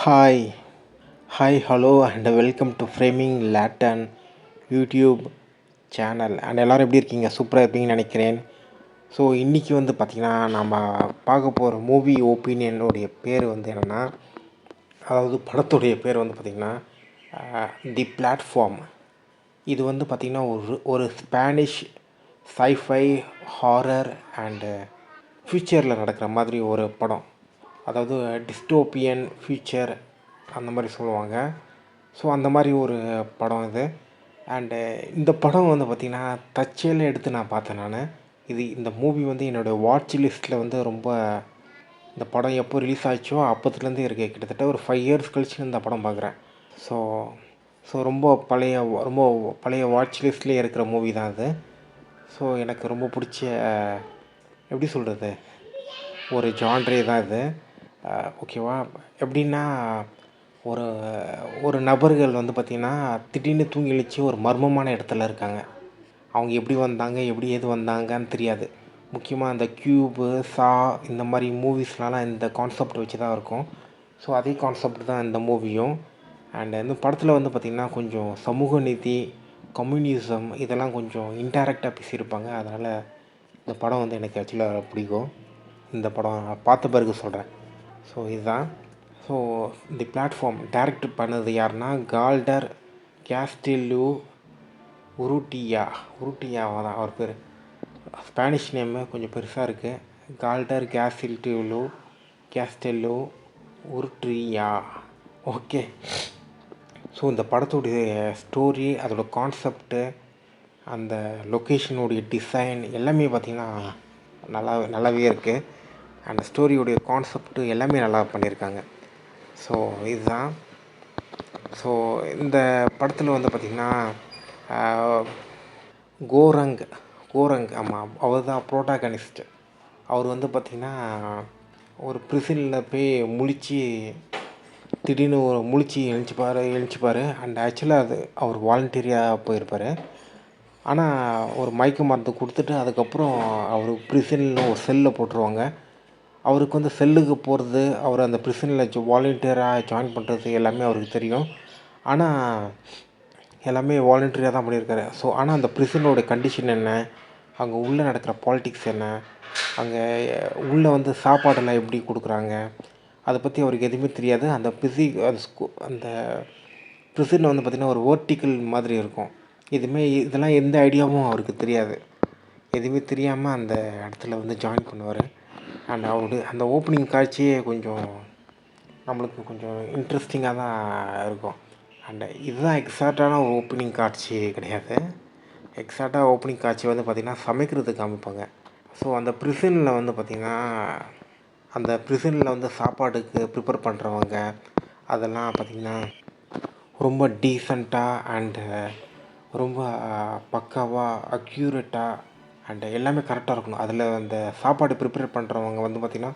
Hi, hello, and welcome to Framing Latin YouTube channel. And எல்லோரும் எப்படி இருக்கீங்க? சூப்பராக இருப்பீங்கன்னு நினைக்கிறேன். ஸோ இன்றைக்கி வந்து பார்த்திங்கன்னா நம்ம பார்க்க போகிற மூவி ஒப்பீனியனுடைய பேர் வந்து என்னென்னா, அதாவது படத்துடைய பேர் வந்து பார்த்திங்கன்னா தி பிளாட்ஃபார்ம். இது வந்து பார்த்திங்கன்னா ஒரு ஸ்பானிஷ் சைஃபை ஹாரர் அண்டு ஃப்யூச்சரில் நடக்கிற மாதிரி ஒரு படம். அதாவது டிஸ்டோப்பியன் ஃப்யூச்சர் அந்த மாதிரி சொல்லுவாங்க. ஸோ அந்த மாதிரி ஒரு படம் இது. அண்டு இந்த படம் வந்து பார்த்திங்கன்னா தற்செயலில் எடுத்து நான் பார்த்தேன் நான். இந்த மூவி வந்து என்னோடய வாட்ச் லிஸ்ட்டில் வந்து ரொம்ப, இந்த படம் எப்போ ரிலீஸ் ஆச்சோ அப்போத்துலேருந்து இருக்குது. கிட்டத்தட்ட ஒரு 5 இயர்ஸ் கழிச்சு இந்த படம் பார்க்குறேன். ஸோ ரொம்ப பழைய வாட்ச் லிஸ்ட்லேயே இருக்கிற மூவி தான் அது. ஸோ எனக்கு ரொம்ப பிடிச்ச, எப்படி சொல்கிறது, ஒரு ஜான்ரே தான் இது. ஓகேவா? எப்படின்னா, ஒரு ஒரு நபர்கள் வந்து பார்த்திங்கன்னா திடீர்னு தூங்கி எழுந்துச்சி ஒரு மர்மமான இடத்துல இருக்காங்க. அவங்க எப்படி வந்தாங்க, எப்படி எது வந்தாங்கன்னு தெரியாது. முக்கியமாக அந்த க்யூபு, இந்த மாதிரி மூவிஸ்லாம் இந்த கான்செப்ட் வச்சு தான் இருக்கும். ஸோ அதே கான்செப்ட் தான் இந்த மூவியும். அண்ட் இந்த படத்தில் வந்து பார்த்திங்கன்னா கொஞ்சம் சமூக நீதி, கம்யூனிசம் இதெல்லாம் கொஞ்சம் இன்டைரக்டாக பேசியிருப்பாங்க. அதனால் இந்த படம் வந்து எனக்கு ஆக்சுவலாக பிடிக்கும். இந்த படம் பார்த்த பிறகு சொல்கிறேன். ஸோ இதுதான். ஸோ தி பிளாட்ஃபார்ம் டைரக்ட் பண்ணது யாருன்னா கால்டர் கேஸ்டில்யூ உருட்டியாவா தான் அவர் பேர். ஸ்பானிஷ் நேமு கொஞ்சம் பெருசாக இருக்குது. கால்டர் கேஸ்டெல்லோ உருட்ரியா. ஓகே. ஸோ இந்த படத்துடைய ஸ்டோரி, அதோட கான்செப்டு, அந்த லொக்கேஷனுடைய டிசைன் எல்லாமே பார்த்திங்கன்னா நல்லாவே இருக்குது. அந்த ஸ்டோரியுடைய கான்செப்ட்டு எல்லாமே நல்லா பண்ணியிருக்காங்க. ஸோ இதுதான். ஸோ இந்த படத்தில் வந்து பார்த்திங்கன்னா கோரங் ஆமாம், அவர் தான் ப்ரோட்டாகனிஸ்ட். அவர் வந்து பார்த்திங்கன்னா ஒரு ப்ரிசனில் போய் திடீர்னு எழுந்திப்பார். அண்ட் ஆக்சுவலாக அவர் வாலண்டியராக போயிருப்பார். ஆனால் ஒரு மயக்க மருந்து கொடுத்துட்டு அதுக்கப்புறம் அவர் ப்ரிசனில் ஒரு செல்லில் போட்டுருவாங்க. அவருக்கு வந்து செல்லுக்கு போகிறது, அவர் அந்த ப்ரிசனில் வாலண்டியராக ஜாயின் பண்ணுறது எல்லாமே அவருக்கு தெரியும். ஆனால் எல்லாமே வாலண்டியராக தான் பண்ணியிருக்காரு. ஸோ ஆனால் அந்த ப்ரிசனோட கண்டிஷன் என்ன, அங்கே உள்ளே நடக்கிற பாலிட்டிக்ஸ் என்ன, அங்கே உள்ளே வந்து சாப்பாடெல்லாம் எப்படி கொடுக்குறாங்க, அதை பற்றி அவருக்கு எதுவுமே தெரியாது. அந்த அந்த ப்ரிசன் வந்து பார்த்திங்கன்னா ஒரு வேர்ட்டிக்கல் மாதிரி இருக்கும். இதெல்லாம் எந்த ஐடியாவும் அவருக்கு தெரியாது. எதுவுமே தெரியாமல் அந்த இடத்துல வந்து ஜாயின் பண்ணுவார். அண்ட் அவருடைய அந்த ஓப்பனிங் காட்சியே நம்மளுக்கு கொஞ்சம் இன்ட்ரெஸ்டிங்காக தான் இருக்கும். அண்ட் இதுதான் எக்ஸாக்டான ஒரு ஓப்பனிங் காட்சி கிடையாது. எக்ஸாக்டாக ஓப்பனிங் காட்சி வந்து பார்த்திங்கன்னா சமைக்கிறதுக்கு காமிப்பாங்க. ஸோ அந்த ப்ரிசனில் வந்து பார்த்திங்கன்னா அந்த ப்ரிசனில் வந்து சாப்பாடுக்கு ப்ரிப்பேர் பண்ணுறவங்க அதெல்லாம் பார்த்திங்கன்னா ரொம்ப டீசெண்டாக அண்டு ரொம்ப பக்காவாக அக்யூரேட்டாக அண்டு எல்லாமே கரெக்டாக இருக்கணும். அதில் அந்த சாப்பாடு ப்ரிப்பேர் பண்ணுறவங்க வந்து பார்த்திங்கன்னா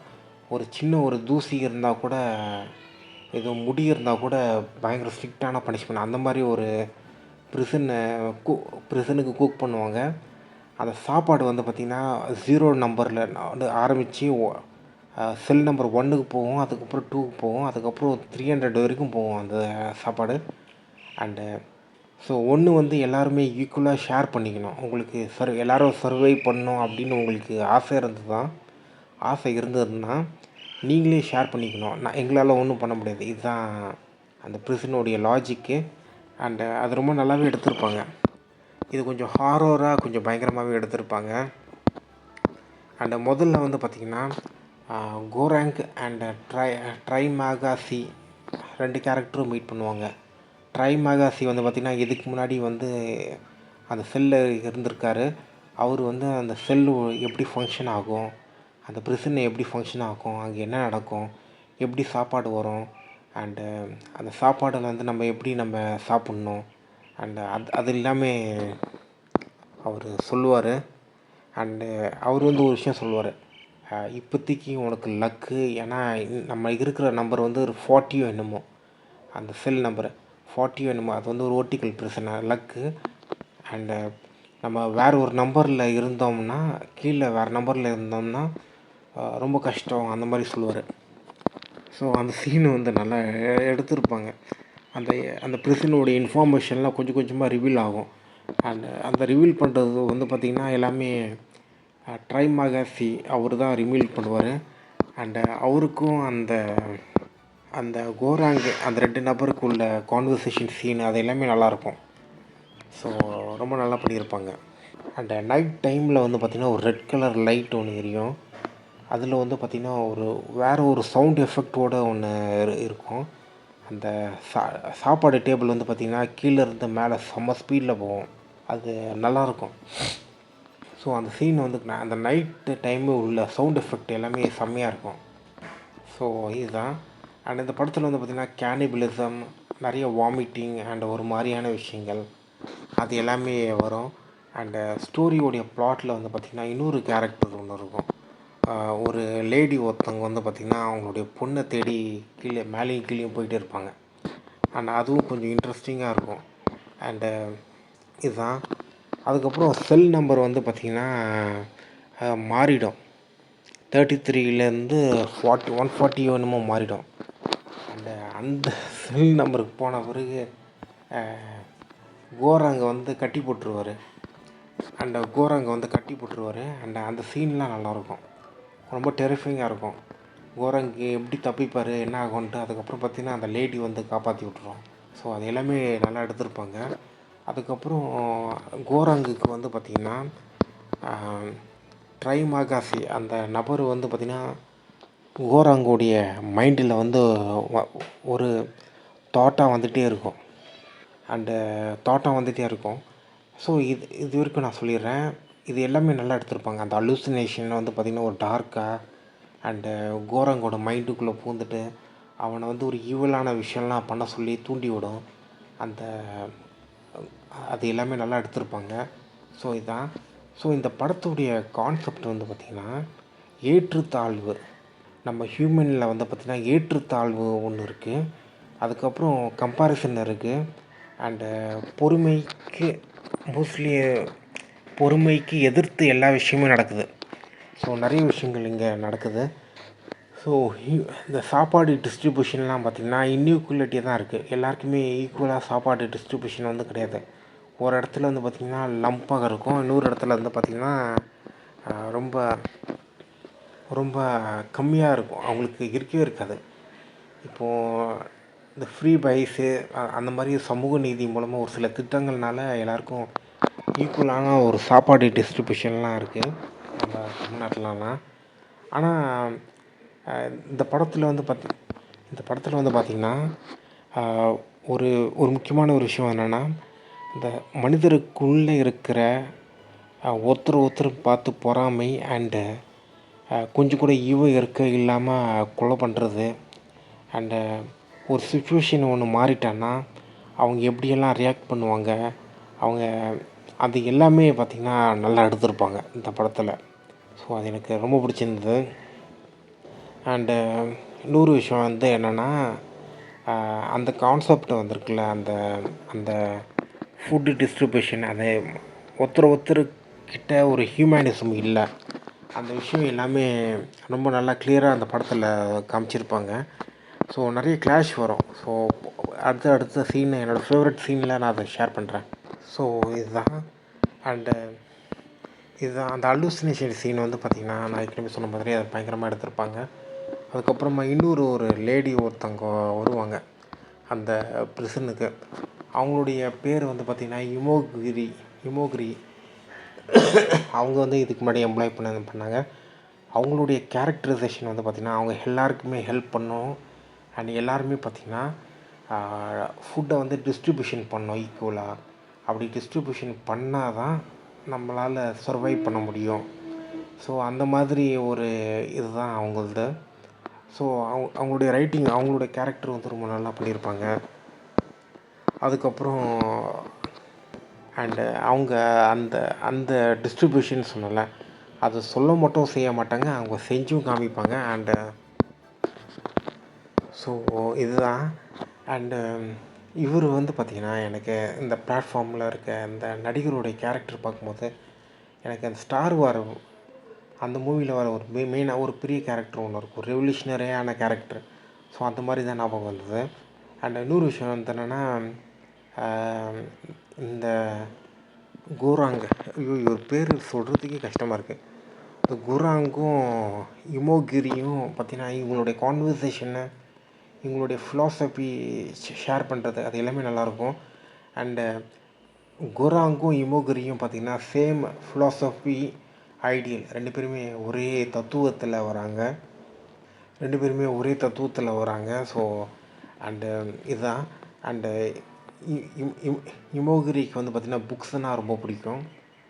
ஒரு சின்ன ஒரு தூசி இருந்தால் கூட, ஏதோ முடி இருந்தால் கூட பயங்கர ஸ்ட்ரிக்டான பனிஷ்மெண்ட். அந்த மாதிரி ஒரு ப்ரிசனுக்கு குக் பண்ணுவாங்க. அந்த சாப்பாடு வந்து பார்த்திங்கன்னா 0 நம்பரில் வந்து ஆரம்பித்து செல் நம்பர் 1க்கு போகும், அதுக்கப்புறம் 2க்கு போகும், அதுக்கப்புறம் 300 வரைக்கும் போகும் அந்த சாப்பாடு. அண்டு ஸோ ஒன்று வந்து எல்லாருமே ஈக்குவலாக ஷேர் பண்ணிக்கணும். உங்களுக்கு எல்லோரும் சர்வை பண்ணணும் அப்படின்னு உங்களுக்கு ஆசை இருந்ததுன்னா நீங்களே ஷேர் பண்ணிக்கணும். எங்களால் ஒன்றும் பண்ண முடியாது. இதுதான் அந்த ப்ரிசனுடைய லாஜிக்கு. அண்டு அது ரொம்ப நல்லாவே எடுத்திருப்பாங்க. இது கொஞ்சம் ஹாரராக கொஞ்சம் பயங்கரமாகவே எடுத்திருப்பாங்க. அண்டு முதல்ல வந்து பார்த்திங்கன்னா கோரங் அண்ட் ட்ரைமாகாசி 2 கேரக்டரும் மீட் பண்ணுவாங்க. ட்ரைமாகாசி வந்து பார்த்திங்கன்னா இதுக்கு முன்னாடி வந்து அந்த செல்லில் இருந்திருக்காரு. அவர் வந்து அந்த செல்லு எப்படி ஃபங்க்ஷன் ஆகும், அந்த ப்ரிசன் எப்படி ஃபங்க்ஷன் ஆகும், அங்கே என்ன நடக்கும், எப்படி சாப்பாடு வரும், அண்டு அந்த சாப்பாடை வந்து நம்ம சாப்பிட்ணும், அண்டு அது எல்லாமே அவர் சொல்லுவார். அண்டு அவர் வந்து ஒரு விஷயம் சொல்லுவார், இப்போதைக்கு உனக்கு லக்கு, ஏன்னா நம்ம இருக்கிற நம்பர் வந்து ஒரு 40 என்னமோ, அந்த செல் நம்பரு 40 என்னமோ, அது வந்து ஒரு வெர்டிக்கல் ப்ரிசன் லக்கு. அண்டு நம்ம வேறு ஒரு நம்பரில் இருந்தோம்னா, கீழே வேறு நம்பரில் இருந்தோம்னா ரொம்ப கஷ்டம், அந்த மாதிரி சொல்லுவார். ஸோ அந்த சீனை வந்து நல்லா எடுத்திருப்பாங்க. அந்த அந்த ப்ரிசனுடைய இன்ஃபார்மேஷன்லாம் கொஞ்சம் கொஞ்சமாக ரிவீல் ஆகும். அந்த ரிவீல் பண்ணுறது வந்து பார்த்திங்கன்னா எல்லாமே ட்ரை மகாசி அவர் தான் ரிவீல் பண்ணுவார். அவருக்கும் அந்த அந்த கோராங்கு அந்த 2 நபருக்குள்ள கான்வர்சேஷன் சீன் அது எல்லாமே நல்லாயிருக்கும். ஸோ ரொம்ப நல்லா பண்ணியிருப்பாங்க. நைட் டைமில் வந்து பார்த்திங்கன்னா ஒரு ரெட் கலர் லைட் ஒன்று எரியும். அதில் வந்து பார்த்திங்கன்னா வேறு ஒரு சவுண்ட் எஃபெக்டோடு ஒன்று இருக்கும். அந்த சாப்பாடு டேபிள் வந்து பார்த்திங்கன்னா கீழேருந்து மேலே செம்ம ஸ்பீடில் போகும். அது நல்லாயிருக்கும். ஸோ அந்த சீன் வந்து அந்த நைட்டு டைமு உள்ள சவுண்ட் எஃபெக்ட் எல்லாமே செம்மையாக இருக்கும். ஸோ இதுதான். இந்த படத்தில் வந்து பார்த்திங்கன்னா கேனிபிலிசம், நிறைய வாமிட்டிங் ஒரு மாதிரியான விஷயங்கள் அது எல்லாமே வரும். ஸ்டோரியோடைய ப்ளாட்டில் வந்து பார்த்திங்கன்னா இன்னொரு கேரக்டர் ஒன்று இருக்கும். ஒரு லேடி ஒருத்தவங்க வந்து பார்த்திங்கன்னா அவங்களுடைய பொண்ணை தேடி கீழே மேலேயும் கீழேயும் போயிட்டே இருப்பாங்க. அதுவும் கொஞ்சம் இன்ட்ரெஸ்டிங்காக இருக்கும். இதுதான். அதுக்கப்புறம் செல் நம்பர் வந்து பார்த்திங்கன்னா மாறிடும். 33லேருந்து 140 என்னமோ மாறிடும். அந்த செல் நம்பருக்கு போன பிறகு கோராங்கை வந்து கட்டி போட்டுருவார். கோராங்கை வந்து கட்டி போட்டுருவார். அந்த சீன்லாம் நல்லாயிருக்கும். ரொம்ப டெரிஃபைங்காக இருக்கும். கோராங்கு எப்படி தப்பிப்பார், என்ன ஆகும்ன்ட்டு. அதுக்கப்புறம் பார்த்திங்கன்னா அந்த லேடி வந்து காப்பாற்றி விட்டுரும். ஸோ அது எல்லாமே நல்லா எடுத்திருப்பாங்க. அதுக்கப்புறம் கோராங்குக்கு வந்து பார்த்திங்கன்னா ட்ரை மகாசி அந்த நபர் வந்து பார்த்திங்கன்னா கோராங்குடைய மைண்டில் வந்து ஒரு தாட்டாக வந்துகிட்டே இருக்கும். ஸோ இது வரைக்கும் நான் சொல்லிடுறேன். இது எல்லாமே நல்லா எடுத்திருப்பாங்க. அந்த அலூசினேஷன் வந்து பார்த்திங்கன்னா ஒரு டார்க்காக கோராங்கோட மைண்டுக்குள்ளே பூந்துட்டு அவனை வந்து ஒரு ஈவலான விஷயம்லாம் பண்ண சொல்லி தூண்டி விடும். அது எல்லாமே நல்லா எடுத்திருப்பாங்க. ஸோ இதுதான். ஸோ இந்த படத்துடைய கான்செப்ட் வந்து பார்த்திங்கன்னா ஏற்றுத்தாழ்வு. நம்ம ஹியூமனில் வந்து பார்த்திங்கன்னா ஏற்றுத்தாழ்வு ஒன்று இருக்குது. அதுக்கப்புறம் கம்பேரிசன் இருக்குது. பொறுமைக்கு எதிர்த்து எல்லா விஷயமும் நடக்குது. ஸோ நிறைய விஷயங்கள் இங்கே நடக்குது. ஸோ இந்த சாப்பாடு டிஸ்ட்ரிபியூஷன்லாம் பார்த்திங்கன்னா இன்இக்வாலிட்டியாக தான் இருக்குது. எல்லாருக்குமே ஈக்குவலாக சாப்பாடு டிஸ்ட்ரிபியூஷன் வந்து கிடையாது. ஒரு இடத்துல வந்து பார்த்திங்கன்னா லம்பாக இருக்கும். இன்னொரு இடத்துல வந்து பார்த்திங்கன்னா ரொம்ப ரொம்ப கம்மியாக இருக்கும். அவங்களுக்கு இருக்கவே இருக்காது. இப்போது இந்த ஃப்ரீ பைஸு அந்த மாதிரி சமூக நீதி மூலமாக ஒரு சில திட்டங்கள்னால எல்லாருக்கும் ஈக்குவலான ஒரு சாப்பாடு டிஸ்ட்ரிபியூஷன்லாம் இருக்குது நம்ம தமிழ்நாட்டிலலாம். ஆனால் இந்த படத்தில் வந்து பார்த்திங்கன்னா ஒரு ஒரு முக்கியமான ஒரு விஷயம் என்னென்னா, இந்த மனிதருக்குள்ளே இருக்கிற ஒருத்தர் பார்த்து பொறாமை கொஞ்சம் கூட ஈவு இல்லாமல் கொலை பண்ணுறது. ஒரு சிச்சுவேஷன் ஒன்று மாறிட்டான்னா அவங்க எப்படியெல்லாம் ரியாக்ட் பண்ணுவாங்க, அவங்க அது எல்லாமே பார்த்திங்கன்னா நல்லா எடுத்திருப்பாங்க இந்த படத்தில். ஸோ அது எனக்கு ரொம்ப பிடிச்சிருந்தது. இன்னொரு விஷயம் வந்து என்னென்னா, அந்த கான்செப்ட் வந்திருக்குல்ல, அந்த அந்த ஃபுட்டு டிஸ்ட்ரிபியூஷன், அது ஒருத்தர்கிட்ட ஒரு ஹியூமனிசம் இல்லை. அந்த விஷயம் எல்லாமே ரொம்ப நல்லா கிளியராக அந்த படத்தில் காமிச்சிருப்பாங்க. ஸோ நிறைய கிளாஷ் வரும். ஸோ அடுத்த சீன் என்னோடய ஃபேவரட் சீனில் நான் அதை ஷேர் பண்ணுறேன். ஸோ இதுதான். இதுதான் அந்த அலூசினேஷன் சீன் வந்து பார்த்திங்கன்னா நான் ஏற்கனவே சொன்ன மாதிரி அதை பயங்கரமாக எடுத்திருப்பாங்க. அதுக்கப்புறமா ஒரு லேடி ஒருத்தவங்க வருவாங்க அந்த ப்ரிசனுக்கு. அவங்களுடைய பேர் வந்து பார்த்திங்கன்னா இமோகிரி. அவங்க வந்து இதுக்கு முன்னாடி எம்ப்ளாய் பண்ணாங்க. அவங்களுடைய கேரக்டரைசேஷன் வந்து பார்த்திங்கன்னா அவங்க எல்லாருக்குமே ஹெல்ப் பண்ணணும். எல்லாருமே பார்த்திங்கன்னா ஃபுட்டை வந்து டிஸ்ட்ரிபியூஷன் பண்ணணும் ஈக்குவலாக. அப்படி டிஸ்ட்ரிபியூஷன் பண்ணால் தான் நம்மளால் சர்வைவ் பண்ண முடியும். ஸோ அந்த மாதிரி ஒரு இதுதான் அவங்களது. ஸோ அவங்களுடைய ரைட்டிங், அவங்களுடைய கேரக்டர் வந்து ரொம்ப நல்லா பண்ணியிருப்பாங்க. அதுக்கப்புறம் அவங்க அந்த அந்த டிஸ்ட்ரிபியூஷன் சொன்னல, அதை சொல்ல மட்டும் செய்ய மாட்டாங்க, அவங்க செஞ்சும் காமிப்பாங்க. ஸோ இதுதான். இவர் வந்து பார்த்திங்கன்னா எனக்கு இந்த பிளாட்ஃபார்மில் இருக்க இந்த நடிகருடைய கேரக்டர் பார்க்கும்போது எனக்கு அந்த ஸ்டார் வார் அந்த மூவியில் வர ஒரு மெயினாக ஒரு பெரிய கேரக்டர் ஒன்று இருக்கும், ரெவல்யூஷனரியான கேரக்டர். ஸோ அந்த மாதிரி தான் ஞாபகம் வந்தது. அண்ட் இன்னொரு விஷயம் வந்து என்னென்னா, இந்த கூராங், ஐயோ இவர் பேர் சொல்கிறதுக்கே கஷ்டமாக இருக்குது. இந்த குராங்கும் இமோகிரியும் பார்த்திங்கன்னா இவங்களுடைய கான்வர்சேஷனு, இவங்களுடைய ஃபிலாசபி ஷேர் பண்ணுறது அது எல்லாமே நல்லாயிருக்கும். அண்டு குராங்கும் இமோகிரியும் பார்த்திங்கன்னா சேம் ஃபிலாசபி ஐடியல், ரெண்டு பேருமே ஒரே தத்துவத்தில் வராங்க. ஸோ அண்டு இதுதான். அண்டு இமோகிரிக்கு வந்து பார்த்திங்கன்னா புக்ஸ்னால் ரொம்ப பிடிக்கும்.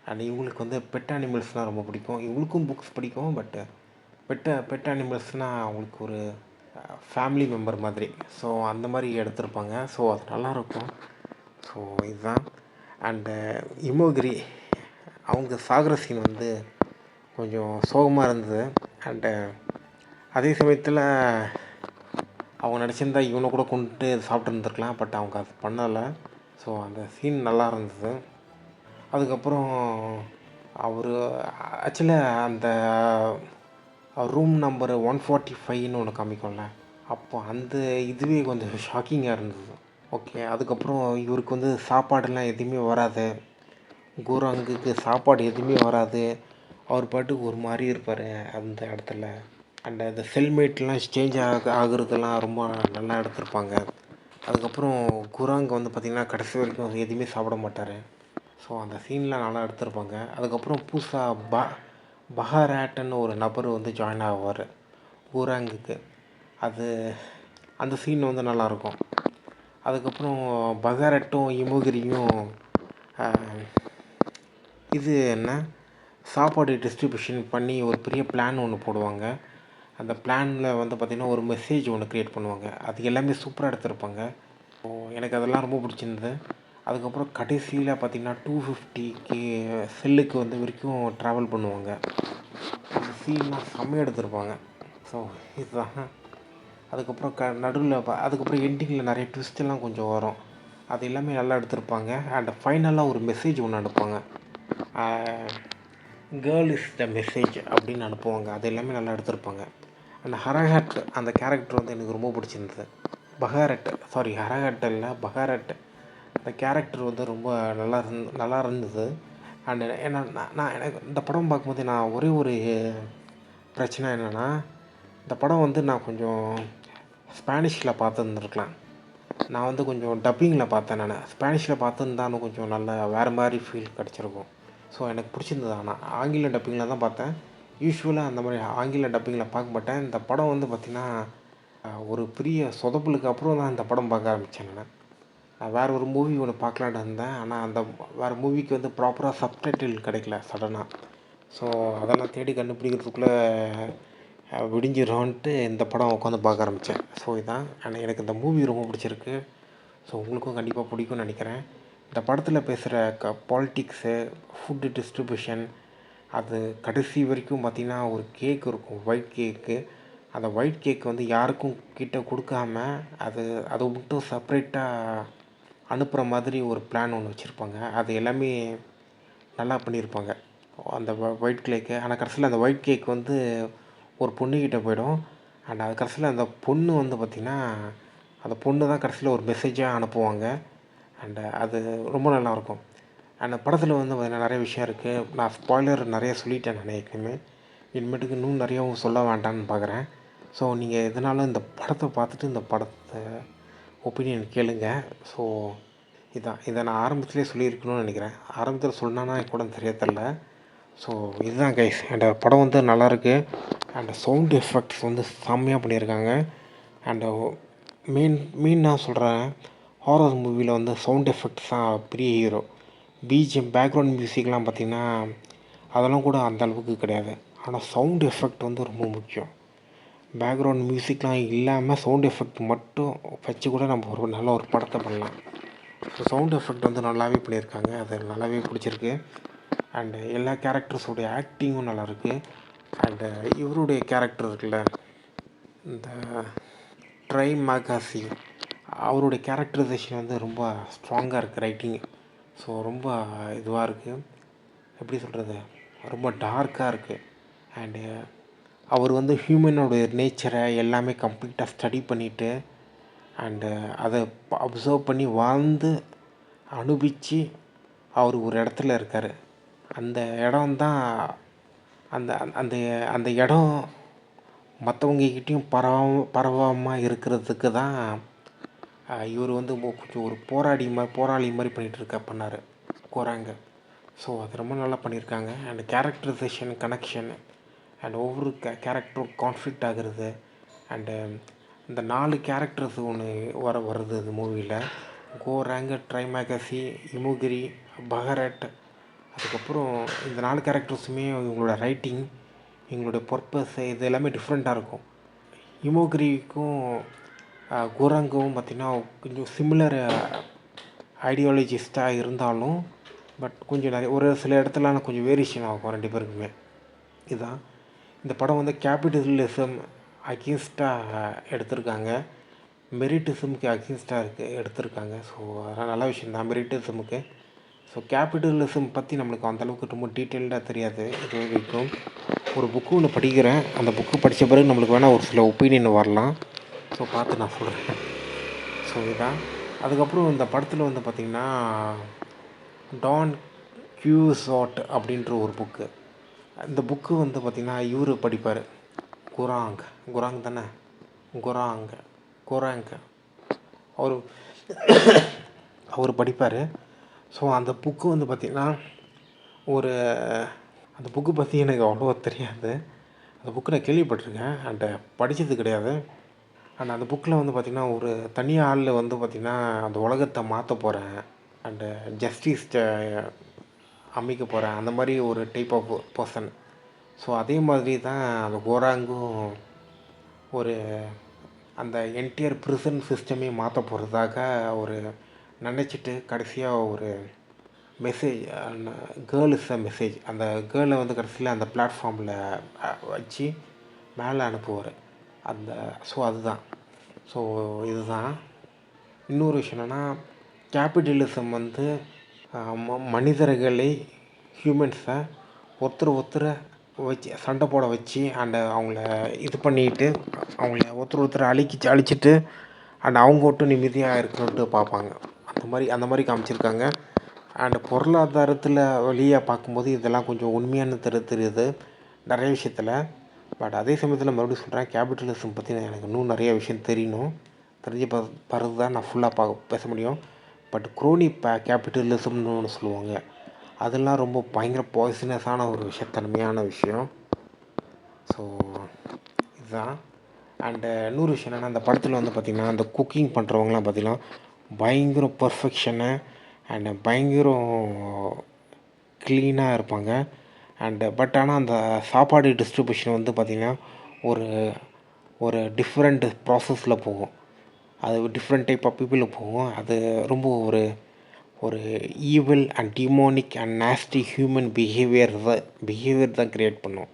அண்ட் இவங்களுக்கு வந்து பெட் அனிமல்ஸ்னால் ரொம்ப பிடிக்கும். இவங்களுக்கும் புக்ஸ் பிடிக்கும், பட்டு பெட் அனிமல்ஸ்னால் அவங்களுக்கு ஒரு ஃபேமிலி மெம்பர் மாதிரி. ஸோ அந்த மாதிரி எடுத்திருப்பாங்க. ஸோ அது நல்லாயிருக்கும். ஸோ இதுதான். அண்டு இமோகிரி அவங்க சாகர சீன் வந்து கொஞ்சம் சோகமாக இருந்தது. அண்டு அதே சமயத்தில் அவங்க நடிச்சிருந்தா இவனை கூட கொண்டுட்டு சாப்பிட்டு இருந்திருக்கலாம். பட் அவங்க அது பண்ணலை. ஸோ அந்த சீன் நல்லா இருந்தது. அதுக்கப்புறம் அவர் ஆக்சுவலாக அந்த ரூம் நம்பர் 145ன்னு ஒன்று காமிக்கும்ல, அப்போ அந்த இதுவே கொஞ்சம் ஷாக்கிங்காக இருந்தது. ஓகே, அதுக்கப்புறம் இவருக்கு வந்து சாப்பாடெல்லாம் எதுவுமே வராது, கூராங்குக்கு சாப்பாடு எதுவுமே வராது. அவர் பாட்டுக்கு ஒரு மாதிரி இருப்பார் அந்த இடத்துல. அண்ட் அந்த செல்மேட்லாம் சேஞ்ச் ஆகுறதெல்லாம் ரொம்ப நல்லா எடுத்திருப்பாங்க. அதுக்கப்புறம் குராங் வந்து பார்த்திங்கன்னா கடைசி வரைக்கும் எதுவுமே சாப்பிட மாட்டார். ஸோ அந்த சீன்லாம் நல்லா எடுத்திருப்பாங்க. அதுக்கப்புறம் புதுசாக பஹாராட்டுன்னு ஒரு நபர் வந்து ஜாயின் ஆவார் குராங்குக்கு. அந்த சீன் வந்து நல்லாயிருக்கும். அதுக்கப்புறம் பஹாரட்டும் இமோகிரியும் இது என்ன சாப்பாடு டிஸ்ட்ரிபியூஷன் பண்ணி ஒரு பெரிய பிளான் ஒன்று போடுவாங்க. அந்த பிளானில் வந்து பார்த்திங்கன்னா ஒரு மெசேஜ் ஒன்று க்ரியேட் பண்ணுவாங்க. அது எல்லாமே சூப்பராக எடுத்திருப்பாங்க. ஸோ எனக்கு அதெல்லாம் ரொம்ப பிடிச்சிருந்தது. அதுக்கப்புறம் கடைசியில் பார்த்திங்கன்னா 250K செல்லுக்கு வந்து வரைக்கும் ட்ராவல் பண்ணுவாங்க. அந்த சீன்லாம் செம்மையாக எடுத்திருப்பாங்க. ஸோ இதுதான். அதுக்கப்புறம் நடுவில் அதுக்கப்புறம் எண்டிங்கில் நிறைய ட்விஸ்டெல்லாம் கொஞ்சம் வரும். அது எல்லாமே நல்லா எடுத்திருப்பாங்க. அண்ட் ஃபைனலாக ஒரு மெசேஜ் ஒன்று அனுப்புவாங்க. கேர்ள் இஸ் த மெசேஜ் அப்படின்னு அனுப்புவாங்க. அது எல்லாமே நல்லா எடுத்திருப்பாங்க. அந்த ஹரஹட் அந்த கேரக்டர் வந்து எனக்கு ரொம்ப பிடிச்சிருந்தது. ஹரஹட் இல்லை, பஹாரட். அந்த கேரக்டர் வந்து ரொம்ப நல்லா இருந்தது. அண்ட் எனக்கு இந்த படம் பார்க்கும்போது நான் ஒரே ஒரு பிரச்சனை என்னென்னா, இந்த படம் வந்து நான் கொஞ்சம் ஸ்பானிஷில் பார்த்துருந்துருக்கலாம். நான் வந்து கொஞ்சம் டப்பிங்கில் பார்த்தேன். ஸ்பானிஷில் பார்த்துருந்தாலும் கொஞ்சம் நல்ல வேறு மாதிரி ஃபீல் கிடச்சிருக்கும். ஸோ எனக்கு பிடிச்சிருந்தது. ஆனால் ஆங்கில டப்பிங்கில் தான் பார்த்தேன். யூஸ்வலாக அந்த மாதிரி ஆங்கில டப்பிங்கில் பார்க்க மாட்டேன். இந்த படம் வந்து பார்த்திங்கன்னா ஒரு பெரிய சொதப்பலுக்கு அப்புறம் தான் இந்த படம் பார்க்க ஆரம்பித்தேன். நான் வேறு ஒரு மூவி ஒன்று பார்க்கலான்னு இருந்தேன். ஆனால் அந்த வேறு மூவிக்கு வந்து ப்ராப்பராக சப்டைட்டில் கிடைக்கல சடனாக. ஸோ அதெல்லாம் தேடி கண்டுபிடிக்கிறதுக்குள்ளே விடிஞ்சிடும்ன்ட்டு இந்த படம் உட்காந்து பார்க்க ஆரம்பித்தேன். ஸோ இதான். ஆனால் எனக்கு இந்த மூவி ரொம்ப பிடிச்சிருக்கு. ஸோ உங்களுக்கும் கண்டிப்பாக பிடிக்கும்னு நினைக்கிறேன். இந்த படத்தில் பேசுகிற பாலிட்டிக்ஸு, ஃபுட்டு டிஸ்ட்ரிபியூஷன், அது கடைசி வரைக்கும் பார்த்திங்கன்னா ஒரு கேக் இருக்கும், ஒயிட் கேக்கு. அந்த ஒயிட் கேக் வந்து யாருக்கும் கிட்ட கொடுக்காம அதை மட்டும் செப்ரேட்டாக அனுப்புகிற மாதிரி ஒரு பிளான் ஒன்று வச்சுருப்பாங்க. அது எல்லாமே நல்லா பண்ணியிருப்பாங்க அந்த ஒயிட் கேக்கு. ஆனால் கடைசியில் அந்த ஒயிட் கேக் வந்து ஒரு பொண்ணுக்கிட்ட போயிடும். அண்ட் அது கடைசியில் அந்த பொண்ணு வந்து பார்த்திங்கன்னா அந்த பொண்ணு தான் கடைசியில் ஒரு மெசேஜாக அனுப்புவாங்க. அண்டு அது ரொம்ப நல்லாயிருக்கும். அந்த படத்தில் வந்து பார்த்திங்கன்னா நிறைய விஷயம் இருக்குது. நான் ஸ்பாய்லர் நிறைய சொல்லிட்டேன் ஏற்கனவே. இனிமேட்டுக்கு இன்னும் நிறையாவும் சொல்ல வேண்டாம்னு பார்க்குறேன். ஸோ நீங்கள் எதனாலும் இந்த படத்தை பார்த்துட்டு இந்த படத்தை ஒப்பீனியன் கேளுங்க. ஸோ இதை நான் ஆரம்பத்துலேயே சொல்லியிருக்கணும்னு நினைக்கிறேன். ஆரம்பத்தில் சொன்னான்னா கூட சரியாக தெரில. ஸோ இதுதான் கைஸ். அந்த படம் வந்து நல்லாயிருக்கு. அண்ட் சவுண்ட் எஃபெக்ட்ஸ் வந்து செம்மையாக பண்ணியிருக்காங்க. அண்டு மெயின் நான் சொல்கிறேன், ஹாரர் மூவியில் வந்து சவுண்ட் எஃபெக்ட்ஸ் தான் பெரிய ஹீரோ. பேக்ரவுண்ட் மியூசிக்லாம் பார்த்திங்கன்னா அதெல்லாம் கூட அந்த அளவுக்கு கிடையாது. ஆனால் சவுண்ட் எஃபெக்ட் வந்து ரொம்ப முக்கியம். பேக்ரவுண்ட் மியூசிக்லாம் இல்லாமல் சவுண்ட் எஃபெக்ட் மட்டும் வச்சு கூட நம்ம ஒரு நல்ல ஒரு படத்தை பண்ணலாம். ஸோ சவுண்ட் எஃபெக்ட் வந்து நல்லாவே பண்ணியிருக்காங்க. அது நல்லாவே பிடிச்சிருக்கு. அண்டு எல்லா கேரக்டர்ஸோடைய ஆக்டிங்கும் நல்லாயிருக்கு. அண்டு இவருடைய கேரக்டர் இருக்குல்ல, இந்த ட்ரை மேகாசி, அவருடைய கேரக்டரைசேஷன் வந்து ரொம்ப ஸ்ட்ராங்காக இருக்குது ரைட்டிங். ஸோ ரொம்ப இதுவாக இருக்குது, எப்படி சொல்கிறது, ரொம்ப டார்க்காக இருக்குது. அண்டு அவர் வந்து ஹியூமனோட நேச்சரை எல்லாமே கம்ப்ளீட்டாக ஸ்டடி பண்ணிவிட்டு அண்டு அதை அப்சர்வ் பண்ணி வாழ்ந்து அனுபவித்து அவர் ஒரு இடத்துல இருக்கார். அந்த இடம் தான் அந்த அந்த அந்த இடம் மற்றவங்கக்கிட்டேயும் பரவாமல் இருக்கிறதுக்கு தான் இவர் வந்து கொஞ்சம் ஒரு போராளி மாதிரி பண்ணார் கோராங்க. ஸோ அது ரொம்ப நல்லா பண்ணியிருக்காங்க. அண்ட் கேரக்டரைசேஷன், கனெக்ஷன் அண்ட் ஒவ்வொரு கேரக்டரும் கான்ஃப்ளிக்ட் ஆகிறது. அண்டு இந்த 4 கேரக்டர்ஸ் ஒன்று வருது இந்த மூவியில். கோராங்க, ட்ரைமேகசி, இமுகிரி, பஹரட். அதுக்கப்புறம் இந்த 4 கேரக்டர்ஸுமே இவங்களோட ரைட்டிங், இவங்களுடைய பர்பஸ் இது எல்லாமே டிஃப்ரெண்ட்டாக இருக்கும். இமோகிரிக்கும் கோராங்கவும் பார்த்திங்கன்னா கொஞ்சம் சிமிலர் ஐடியாலஜிஸ்டாக இருந்தாலும் பட் கொஞ்சம் நிறைய ஒரு சில இடத்துல கொஞ்சம் வேரியேஷன் ஆகும் 2 பேருக்குமே. இதுதான் இந்த படம் வந்து கேபிட்டலிசம் அகேன்ஸ்டாக எடுத்திருக்காங்க, மெரிட்டிசமுக்கு அகேன்ஸ்டாக எடுத்திருக்காங்க. ஸோ அதெல்லாம் நல்ல விஷயம் தான் மெரிட்டிசமுக்கு. ஸோ கேபிட்டலிசம் பற்றி நம்மளுக்கு அந்தளவுக்கு ரொம்ப டீட்டெயில்டாக தெரியாது இது வரைக்கும். ஒரு புக்கு ஒன்று படிக்கிறேன், அந்த புக்கு படித்த பிறகு நம்மளுக்கு வேணால் ஒரு சில ஒப்பீனியன் வரலாம். ஸோ பார்த்து நான் சொல்கிறேன். ஸோ இதுதான். அதுக்கப்புறம் இந்த படத்தில் வந்து பார்த்திங்கன்னா டான் கியூசாட் அப்படின்ற ஒரு புக்கு. இந்த புக்கு வந்து பார்த்திங்கன்னா இவர் படிப்பார், குராங் தானே, குராங் அவர் படிப்பார். ஸோ அந்த புக்கு வந்து பார்த்திங்கன்னா அந்த புக்கு பற்றி எனக்கு அவ்வளோவா தெரியாது. அந்த புக்கு நான் கேள்விப்பட்டிருக்கேன் அண்டு படித்தது கிடையாது. அண்ட் அந்த புக்கில் வந்து பார்த்திங்கன்னா ஒரு தனி ஆளில் வந்து பார்த்திங்கன்னா அந்த உலகத்தை மாற்ற போகிறேன் அண்டு ஜஸ்டிஸ் அமைக்க போகிறேன், அந்த மாதிரி ஒரு டைப் ஆஃப் பர்சன். ஸோ அதே மாதிரி தான் அந்த கோராங்கும் ஒரு அந்த என்டையர் ப்ரிசன் சிஸ்டமே மாற்ற போகிறதாக ஒரு நினச்சிட்டு கடைசியாக ஒரு message, girl is a message, அந்த கேர்ளை வந்து கடைசியில் அந்த பிளாட்ஃபார்மில் வச்சு மேலே அனுப்புவார். ஸோ அதுதான். ஸோ இதுதான். இன்னொரு விஷயம் என்னென்னா கேபிட்டலிசம் வந்து மனிதர்களை, ஹியூமன்ஸை ஒருத்தரை வச்சு சண்டை போட வச்சு அண்ட் அவங்கள இது பண்ணிட்டு அவங்கள ஒருத்தரை அழிச்சிட்டு அண்ட் அவங்க மட்டும் நிம்மதியாக இருக்கணுன்ட்டு பார்ப்பாங்க. அந்த மாதிரி காமிச்சிருக்காங்க. அண்டு பொருளாதாரத்தில் வழியாக பார்க்கும்போது இதெல்லாம் கொஞ்சம் உண்மையான தெரியுது நிறைய விஷயத்தில். பட் அதே சமயத்தில் மறுபடியும் சொல்கிறேன், கேபிட்டலிசம் பற்றி எனக்கு இன்னும் நிறைய விஷயம் தெரியணும். தெரிஞ்ச பிறகு தான் நான் ஃபுல்லாக பேச முடியும். பட் குரோனி கேபிட்டலிசம்னு ஒன்று சொல்லுவாங்க, அதெல்லாம் ரொம்ப பயங்கர பாய்சனஸான ஒரு விஷயத்தன்மையான விஷயம். ஸோ இதுதான். அண்டு இன்னொரு விஷயம் என்னென்னா அந்த படத்தில் வந்து பார்த்திங்கன்னா அந்த குக்கிங் பண்ணுறவங்களாம் பார்த்திங்கன்னா பயங்கர பர்ஃபெக்ஷனு அண்டு பயங்கரம் க்ளீனாக இருப்பாங்க. பட் ஆனால் அந்த சாப்பாடு டிஸ்ட்ரிபியூஷன் வந்து பார்த்திங்கன்னா ஒரு டிஃப்ரெண்ட் ப்ராசஸில் போகும், அது டிஃப்ரெண்ட் டைப் ஆஃப் பீப்புளில் போகும். அது ரொம்ப ஒரு evil and demonic and nasty human behaviour தான் க்ரியேட் பண்ணும்.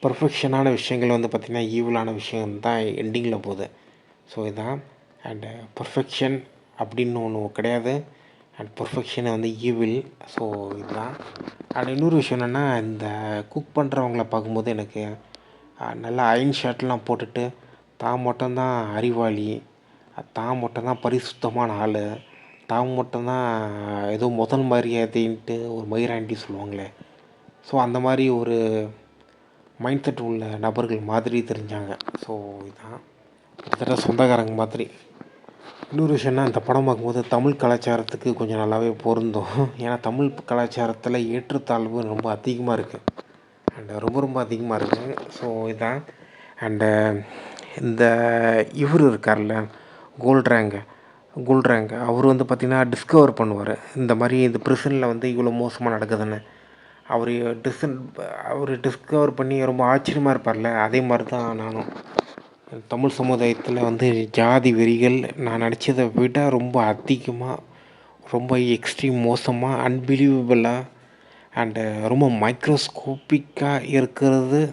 பர்ஃபெக்ஷனான விஷயங்கள் வந்து பார்த்திங்கன்னா ஈவிலான விஷயம் தான் எண்டிங்கில் போகுது. ஸோ இதுதான். அண்டு பர்ஃபெக்ஷன் அப்படின்னு ஒன்று கிடையாது, அண்ட் பர்ஃபெக்ஷனை வந்து ஈவில். ஸோ இதுதான். அண்ட் இன்னொரு விஷயம் என்னென்னா இந்த குக் பண்ணுறவங்கள பார்க்கும்போது எனக்கு நல்லா அயன் ஷர்ட்லாம் போட்டுட்டு தான் மட்டும்தான் அறிவாளி, தான் மட்டும்தான் பரிசுத்தமான ஆள், தான் மட்டும்தான் ஏதோ முதல் மரியாதைன்ட்டு ஒரு மயிராண்டி சொல்லுவாங்களே, ஸோ அந்த மாதிரி ஒரு மைண்ட் செட் உள்ள நபர்கள் மாதிரி தெரிஞ்சாங்க. ஸோ இதுதான் கிட்டத்தட்ட சொந்தக்காரங்க மாதிரி. இன்னொரு விஷயம்னா இந்த படம் பார்க்கும்போது தமிழ் கலாச்சாரத்துக்கு கொஞ்சம் நல்லாவே பொருந்தும். ஏன்னா தமிழ் கலாச்சாரத்தில் ஏற்றத்தாழ்வு ரொம்ப அதிகமாக இருக்குது அண்டு ரொம்ப அதிகமாக இருக்குது. ஸோ இதுதான். அண்டு இந்த இவர் இருக்கார்ல குல்ரேங்க் அவர் வந்து பார்த்திங்கன்னா டிஸ்கவர் பண்ணுவார் இந்த மாதிரி இந்த ப்ரிசனில் வந்து இவ்வளோ மோசமாக நடக்குதுன்னு. அவர் டிஸ்கவர் பண்ணி ரொம்ப ஆச்சரியமாக இருப்பார்ல, அதே மாதிரி தான் நானும். தமிழ் சமுதாயத்தில் வந்து ஜாதி வெறிகள் நான் நினச்சதை விட ரொம்ப அதிகமாக, ரொம்ப எக்ஸ்ட்ரீம் மோசமாக, அன்பிலீவபிளாக அண்டு ரொம்ப மைக்ரோஸ்கோப்பிக்காக இருக்கிறது.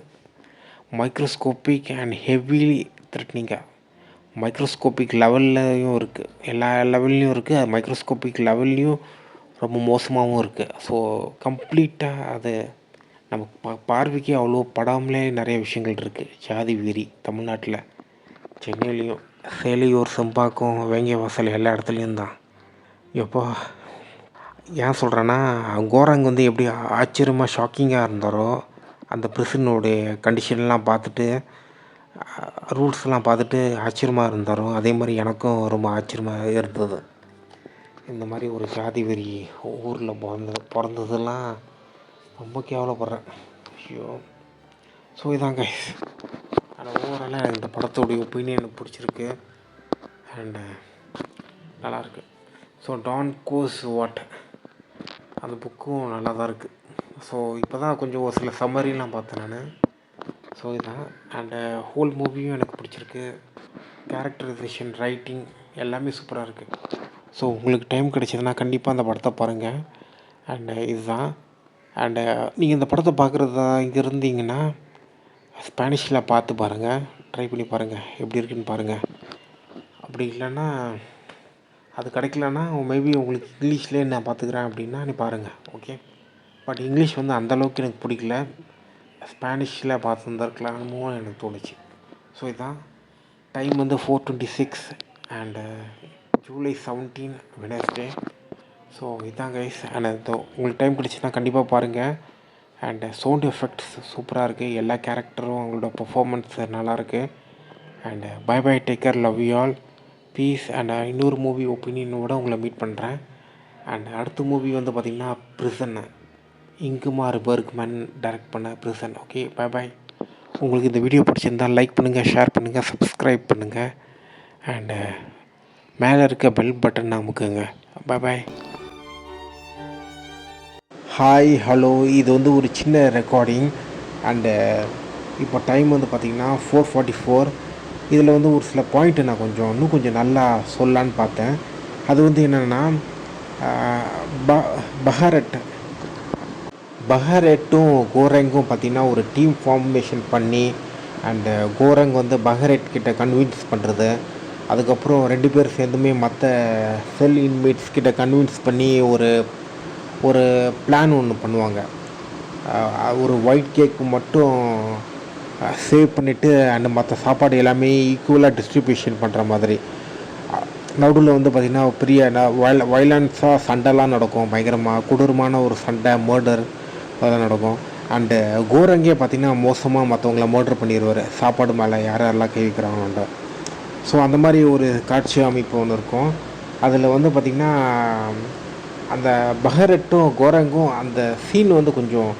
மைக்ரோஸ்கோப்பிக் அண்ட் ஹெவிலி த்ரெட்னிங்காக மைக்ரோஸ்கோப்பிக் லெவல்லையும் இருக்குது, எல்லா லெவல்லையும் இருக்குது, மைக்ரோஸ்கோப்பிக் லெவல்லையும் ரொம்ப மோசமாகவும் இருக்குது. ஸோ கம்ப்ளீட்டாக அது நமக்கு பார்வைக்கு அவ்வளோ படாமலே நிறைய விஷயங்கள் இருக்குது. ஜாதி வெறி தமிழ்நாட்டில், சென்னையிலையும், சேலையூர், செம்பாக்கம், வேங்கியவாசல் எல்லா இடத்துலையும் தான். எப்போ ஏன் சொல்கிறேன்னா, கோராங் வந்து எப்படி ஆச்சரியமாக ஷாக்கிங்காக இருந்தாரோ, அந்த பிரிசனுடைய கண்டிஷன்லாம் பார்த்துட்டு, ரூல்ஸ்லாம் பார்த்துட்டு ஆச்சரியமாக இருந்தாரோ, அதே மாதிரி எனக்கும் ரொம்ப ஆச்சரியமாக இருந்தது. இந்த மாதிரி ஒரு ஜாதி வெறி ஊரில் பிறந்ததெல்லாம் ரொம்ப கேவலப்படுறேன். ஐயோ! ஸோ இதாங்க. ஆனால் ஓவராலாக எனக்கு இந்த படத்தோடைய ஒப்பீனியன் எனக்கு பிடிச்சிருக்கு. அண்டு நல்லாயிருக்கு. ஸோ டான் கோஸ் வாட் அந்த புக்கும் நல்லா தான் இருக்குது. ஸோ இப்போ தான் கொஞ்சம் ஒரு சில சம்மரிலாம் பார்த்தேன் நான். ஸோ இதுதான். அண்டு ஹோல் மூவியும் எனக்கு பிடிச்சிருக்கு. கேரக்டரைசேஷன், ரைட்டிங் எல்லாமே சூப்பராக இருக்குது. ஸோ உங்களுக்கு டைம் கிடைச்சதுன்னா கண்டிப்பாக அந்த படத்தை பாருங்கள். அண்டு இதுதான். அண்டு நீங்கள் இந்த படத்தை பார்க்குறதா இங்கே இருந்தீங்கன்னா ஸ்பானிஷில் பார்த்து பாருங்கள், ட்ரை பண்ணி பாருங்கள், எப்படி இருக்குன்னு பாருங்கள். அப்படி இல்லைன்னா, அது கிடைக்கலன்னா மேபி உங்களுக்கு இங்கிலீஷ்லேயே நான் பார்த்துக்கிறேன் அப்படின்னா நீ பாருங்கள், ஓகே. பட் இங்கிலீஷ் வந்து அந்தளவுக்கு எனக்கு பிடிக்கல, ஸ்பானிஷில் பார்த்துருந்துருக்கலாமோ எனக்கு தோணுச்சு. ஸோ இதுதான். டைம் வந்து 4:26 அண்டு ஜூலை 17 வெனஸ்டே. ஸோ இதுதான் கைஸ். அண்ட் உங்களுக்கு டைம் கிடச்சின்னா கண்டிப்பாக பாருங்கள். அண்டு சவுண்ட் எஃபெக்ட்ஸ் சூப்பராக இருக்குது. எல்லா கேரக்டரும் அவங்களோட பர்ஃபார்மன்ஸ் நல்லாயிருக்கு. And bye bye, take care, love you all, peace. And இன்னொரு மூவி ஒப்பீனியனோட உங்களை மீட் பண்ணுறேன். அண்ட் அடுத்த மூவி வந்து பார்த்திங்கன்னா பிரிசன், இங்குமார் பெர்க்மேன் டைரக்ட் பண்ண பிரிசன். Okay, bye bye. உங்களுக்கு இந்த வீடியோ பிடிச்சிருந்தால் லைக் பண்ணுங்கள், ஷேர் பண்ணுங்கள், சப்ஸ்கிரைப் பண்ணுங்கள். அண்டு மேலே இருக்க பெல் பட்டன் அமுக்குங்க. Bye bye. Hi, hello. இது வந்து ஒரு சின்ன ரெக்கார்டிங். அண்டு இப்போ டைம் வந்து பார்த்திங்கன்னா 4:44. இதில் வந்து ஒரு சில பாயிண்ட்டு நான் இன்னும் கொஞ்சம் நல்லா சொல்லலான்னு பார்த்தேன். அது வந்து என்னென்னா, பஹரெட்டும் கோரங்கும் பார்த்திங்கன்னா ஒரு டீம் ஃபார்மேஷன் பண்ணி, அண்டு கோரங் வந்து பஹரெட் கிட்ட கன்வின்ஸ் பண்ணுறது, அதுக்கப்புறம் 2 பேர் சேர்ந்துமே மற்ற செல் இன்மேட்ஸ் கிட்ட கன்வின்ஸ் பண்ணி ஒரு பிளான் ஒன்று பண்ணுவாங்க. ஒரு ஒயிட் கேக்கு மட்டும் சேவ் பண்ணிவிட்டு அண்டு மற்ற சாப்பாடு எல்லாமே ஈக்குவலாக டிஸ்ட்ரிபியூஷன் பண்ணுற மாதிரி. நடுவில் வந்து பார்த்திங்கன்னா பெரிய வைலன்ஸாக சண்டைலாம் நடக்கும், பயங்கரமாக கொடூரமான ஒரு சண்டை, மர்டர் அதெல்லாம் நடக்கும். அண்டு கோரங்கே பார்த்திங்கன்னா மோசமாக மற்றவங்கள மர்டர் பண்ணிடுவார், சாப்பாடு மேலே யாரெல்லாம் கை வைக்கிறாங்கன்ற. ஸோ அந்த மாதிரி ஒரு காட்சி அமைப்பு ஒன்று இருக்கும். அதில் வந்து பார்த்திங்கன்னா அந்த பஹரெட்டும் கோரங்கும் அந்த சீன் வந்து கொஞ்சம்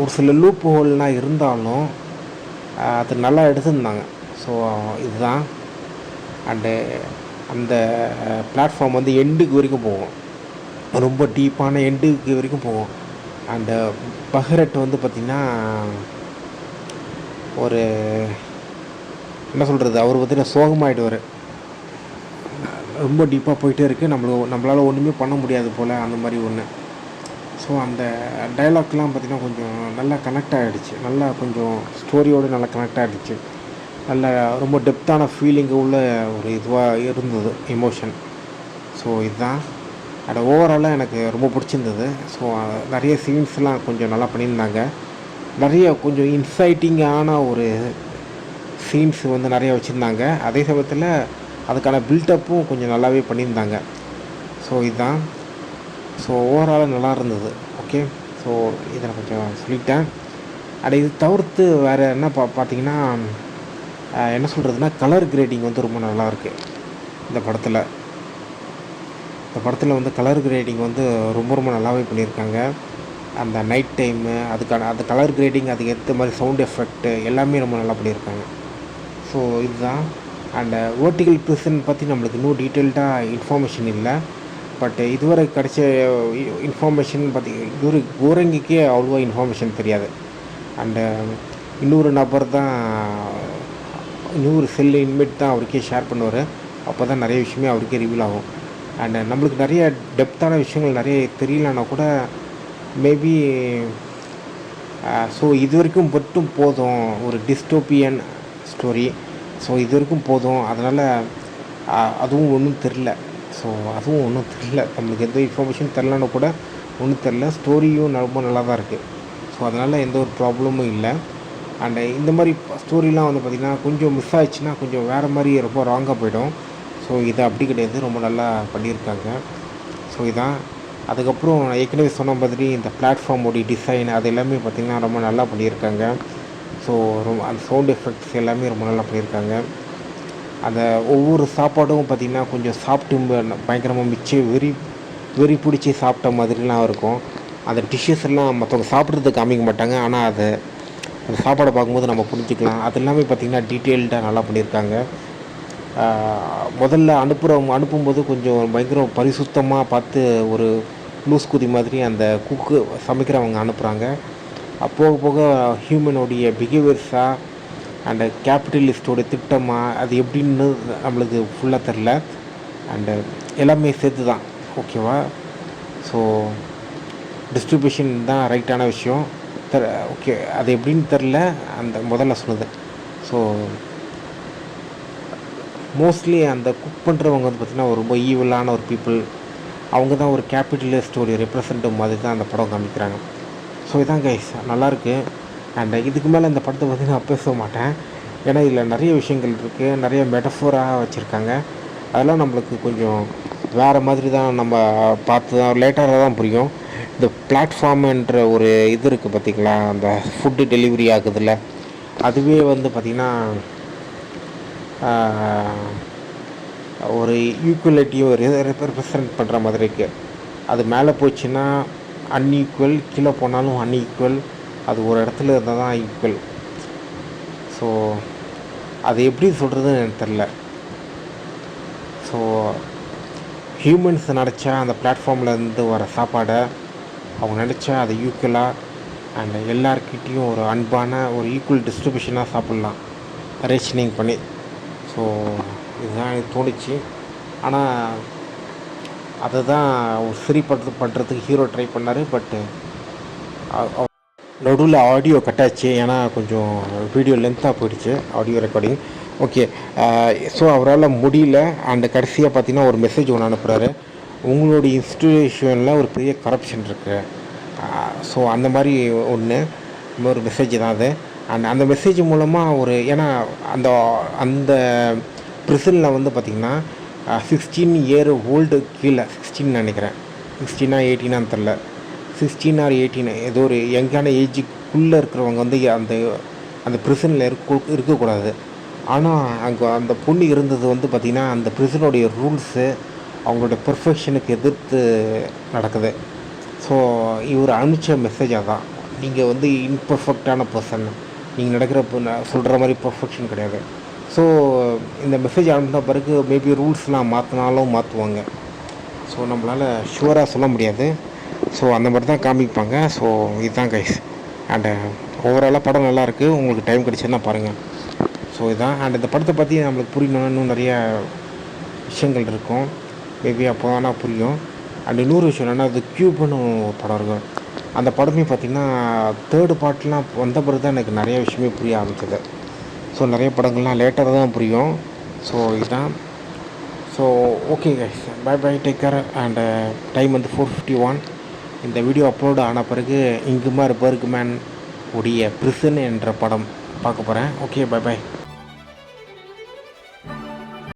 ஒரு சில லூப் ஹோல்லாம் இருந்தாலும் அது நல்லா எடுத்துருந்தாங்க. ஸோ இதுதான். அண்டு அந்த பிளாட்ஃபார்ம் வந்து எண்டுக்கு வரைக்கும் போகும், ரொம்ப டீப்பான எண்டுக்கு வரைக்கும் போகும். அண்டு பஹரெட் வந்து பார்த்திங்கன்னா ஒரு என்ன சொல்கிறது, அவர் பார்த்திங்கன்னா சோகமாகிடுவார். ரொம்ப டீப்பாக போயிட்டே இருக்குது, நம்மளால் ஒன்றுமே பண்ண முடியாது போல், அந்த மாதிரி ஒன்று. ஸோ அந்த டைலாக்லாம் பார்த்திங்கன்னா கொஞ்சம் நல்லா கனெக்ட் ஆகிடுச்சு, நல்லா கொஞ்சம் ஸ்டோரியோடு நல்லா கனெக்ட் ஆகிடுச்சு. நல்ல ரொம்ப டெப்த்தான ஃபீலிங்கு உள்ள ஒரு இதுவாக இருந்தது, எமோஷன். ஸோ இதுதான். அது ஓவராலாக எனக்கு ரொம்ப பிடிச்சிருந்தது. ஸோ நிறைய சீன்ஸ்லாம் கொஞ்சம் நல்லா பண்ணியிருந்தாங்க. நிறைய கொஞ்சம் இன்சைட்டிங்கான ஒரு சீன்ஸ் வந்து நிறைய வச்சுருந்தாங்க. அதே சமயத்தில் அதுக்கான பில்டப்பும் கொஞ்சம் நல்லாவே பண்ணியிருந்தாங்க. ஸோ இதுதான். ஸோ ஓவராலாக நல்லா இருந்தது. ஓகே, ஸோ இதை நான் கொஞ்சம் சொல்லிட்டேன். அது இது தவிர்த்து வேறு என்ன பார்த்தீங்கன்னா, என்ன சொல்கிறதுனா, கலர் கிரேடிங் வந்து ரொம்ப நல்லாயிருக்கு இந்த படத்தில். இந்த படத்தில் வந்து கலர் கிரேடிங் வந்து ரொம்ப நல்லாவே பண்ணியிருக்காங்க. அந்த நைட் டைமு, அந்த கலர் கிரேடிங், அதுக்கு ஏற்ற மாதிரி சவுண்ட் எஃபெக்ட்டு எல்லாமே ரொம்ப நல்லா பண்ணியிருக்காங்க. ஸோ இதுதான். அண்டு வெர்டிகல் பிரிசன் பற்றி நம்மளுக்கு இன்னும் டீட்டெயில்டாக இன்ஃபார்மேஷன் இல்லை. பட் இதுவரை கிடைச்ச இன்ஃபார்மேஷன் பார்த்திங்கன்னா கோரங்கிக்கே அவ்வளோவா இன்ஃபார்மேஷன் தெரியாது. அண்டு இன்னொரு நபர் தான், இன்னொரு செல் இன்மேட் தான் அவருக்கே ஷேர் பண்ணுவார். அப்போ தான் நிறைய விஷயமே அவருக்கே ரிவீல் ஆகும். அண்டு நம்மளுக்கு நிறைய டெப்த்தான விஷயங்கள் நிறைய தெரியலன்னா கூட மேபி ஸோ இது வரைக்கும் மட்டும் போதும், ஒரு டிஸ்டோப்பியன் ஸ்டோரி. ஸோ இது வரைக்கும் போதும், அதனால் அதுவும் ஒன்றும் தெரில. ஸோ அதுவும் ஒன்றும் தெரில, நம்மளுக்கு எந்த இன்ஃபர்மேஷன் தெரிலன்னா கூட ஒன்றும் தெரில. ஸ்டோரியும் ரொம்ப நல்லா தான் இருக்குது. ஸோ அதனால் எந்த ஒரு ப்ராப்ளமும் இல்லை. அண்டு இந்த மாதிரி ஸ்டோரிலாம் வந்து பார்த்திங்கன்னா கொஞ்சம் மிஸ் ஆயிடுச்சுன்னா கொஞ்சம் வேறு மாதிரி ரொம்ப ராங்காக போயிடும். ஸோ இது அப்படி கிடையாது, ரொம்ப நல்லா பண்ணியிருக்காங்க. ஸோ இதான். அதுக்கப்புறம் நான் ஏற்கனவே சொன்ன மாதிரி இந்த பிளாட்ஃபார்மோடைய டிசைன் அது எல்லாமே பார்த்திங்கன்னா ரொம்ப நல்லா பண்ணியிருக்காங்க. ஸோ அந்த சவுண்ட் எஃபெக்ட்ஸ் எல்லாமே ரொம்ப நல்லா பண்ணியிருக்காங்க. அந்த ஒவ்வொரு சாப்பாடும் பார்த்திங்கன்னா கொஞ்சம் சாப்பிட்டு பயங்கரமாக மிச்சம் வெறி பிடிச்சி சாப்பிட்ட மாதிரிலாம் இருக்கும். அந்த டிஷ்ஷஸ் எல்லாம் மற்றவங்க சாப்பிட்றதுக்கு காமிக்க மாட்டாங்க, ஆனால் அந்த சாப்பாடை பார்க்கும்போது நம்ம புரிஞ்சுக்கலாம். அது எல்லாமே பார்த்திங்கன்னா டீட்டெயில்டாக நல்லா பண்ணியிருக்காங்க. முதல்ல அனுப்பும்போது கொஞ்சம் பயங்கர பரிசுத்தமாக பார்த்து ஒரு லூஸ் குதி மாதிரி அந்த சமைக்கிறவங்க அனுப்புகிறாங்க. போக போக ஹியூமனுடைய பிஹேவியர்ஸாக அண்டு கேபிட்டலிஸ்டோட திட்டமாக அது எப்படின்னு நம்மளுக்கு ஃபுல்லாக தெரில. அண்டு எல்லாமே சேர்த்து தான் ஓகேவா. ஸோ டிஸ்ட்ரிபியூஷன் தான் ரைட்டான விஷயம். ஓகே, அது எப்படின்னு தெரில அந்த முதல்ல சொன்னது. ஸோ மோஸ்ட்லி அந்த குக் பண்ணுறவங்க வந்து பார்த்திங்கன்னா ரொம்ப ஈவிலான ஒரு பீப்புள். அவங்க தான் ஒரு கேபிட்டலிஸ்டோடைய ரெப்ரசன்டேட்டிவ் மாதிரி தான் அந்த படம் காமிக்கிறாங்க. ஸோ இதான் கைஸ், நல்லாயிருக்கு. அண்ட் இதுக்கு மேலே இந்த படத்தை பற்றி நான் பேச மாட்டேன், ஏன்னா இதில் நிறைய விஷயங்கள் இருக்குது, நிறைய மெட்டஃபோராக வச்சுருக்காங்க. அதெல்லாம் நம்மளுக்கு கொஞ்சம் வேறு மாதிரி தான் நம்ம பார்த்து தான் லேட்டராக தான் புரியும். இந்த பிளாட்ஃபார்ம்ன்ற ஒரு இது இருக்குது பார்த்திங்களா, அந்த ஃபுட்டு டெலிவரி ஆகுதுல்ல, அதுவே வந்து பார்த்திங்கன்னா ஒரு ஈக்குவலிட்டியும் ரெப்ரசன்ட் பண்ணுற மாதிரி இருக்குது. அது மேலே போச்சுன்னா அன்ஈக்குவல், கீழே போனாலும் அன்ஈக்குவல், அது ஒரு இடத்துல இருந்தால் தான் ஈக்குவல். ஸோ அது எப்படி சொல்கிறதுன்னு எனக்கு தெரில. ஸோ ஹியூமன்ஸ் நினச்சா அந்த பிளாட்ஃபார்ம்லேருந்து வர சாப்பாடை அவங்க நினச்சா அதை ஈக்குவலாக அண்ட் எல்லார்கிட்டேயும் ஒரு அன்பான ஒரு ஈக்குவல் டிஸ்ட்ரிபியூஷனாக சாப்பிட்லாம், ரேஷனிங் பண்ணி. ஸோ இதுதான் எனக்கு தோணுச்சு. ஆனால் அதை தான் ஒரு சரி பண்ணுறதுக்கு ஹீரோ ட்ரை பண்ணார். பட்டு நடுவில் ஆடியோ கட்டாச்சு, ஏன்னா கொஞ்சம் வீடியோ லென்த்தாக போயிடுச்சு ஆடியோ ரெக்கார்டிங். ஓகே, ஸோ அவரால் முடியல. அண்ட் கடைசியாக பார்த்திங்கன்னா ஒரு மெசேஜ் ஒன்று அனுப்புகிறாரு, உங்களுடைய இன்ஸ்டிடியூஷனில் ஒரு பெரிய கரப்ஷன் இருக்குது. ஸோ அந்த மாதிரி இன்னொரு மெசேஜ் தான் அது. அண்ட் அந்த மெசேஜ் மூலமாக ஏன்னா அந்த அந்த ப்ரிசனில் வந்து பார்த்திங்கன்னா 16 இயர் ஓல்டு கீழே, 16 நினைக்கிறேன், 16 18 தெரில, 16 or 18 ஏதோ ஒரு யங்கான ஏஜுக்குள்ளே இருக்கிறவங்க வந்து அந்த அந்த ப்ரிசனில் இருக்கக்கூடாது. ஆனால் அங்கே அந்த பொண்ணு இருந்தது வந்து பார்த்திங்கன்னா அந்த ப்ரிசனுடைய ரூல்ஸு அவங்களோட பெர்ஃபெக்ஷனுக்கு எதிர்த்து நடக்குது. ஸோ இவர் அனுப்பிச்ச மெசேஜாக தான், நீங்கள் வந்து இன்பர்ஃபெக்டான பர்சன், நீங்கள் நடக்கிற சொல்கிற மாதிரி பர்ஃபெக்ஷன் கிடையாது. ஸோ இந்த மெசேஜ் அனுப்பின பிறகு மேபி ரூல்ஸ்லாம் மாற்றினாலும் மாற்றுவாங்க. ஸோ நம்மளால் ஷுவராக சொல்ல முடியாது. ஸோ அந்த மாதிரி தான் காமிப்பாங்க. ஸோ இதுதான் கைஸ். அண்டு ஓவராலாக படம் நல்லாயிருக்கு, உங்களுக்கு டைம் கிடச்சுன்னா பாருங்கள். ஸோ இதுதான். அண்ட் இந்த படத்தை பற்றி நம்மளுக்கு புரியணும்னா இன்னும் நிறைய விஷயங்கள் இருக்கும், மேபி அப்போ வேணால் புரியும். அண்ட் இன்னொரு விஷயம் என்னென்னா, அது க்யூப்னு ஒரு படம் இருக்கும். அந்த படமே பார்த்திங்கன்னா 3rd பார்ட்லாம் வந்த பிறகு தான் எனக்கு நிறைய விஷயமே புரிய ஆரம்பிச்சது. ஸோ நிறைய படங்கள்லாம் லேட்டாக தான் புரியும். ஸோ இதுதான். So okay guys, bye bye, take care. And time வந்து 4:51. இந்த வீடியோ அப்லோடு ஆன பிறகு இங்குமார் பெர்க்மேன் உடைய பிரிசன் என்ற படம் பார்க்க போகிறேன். Okay, bye by.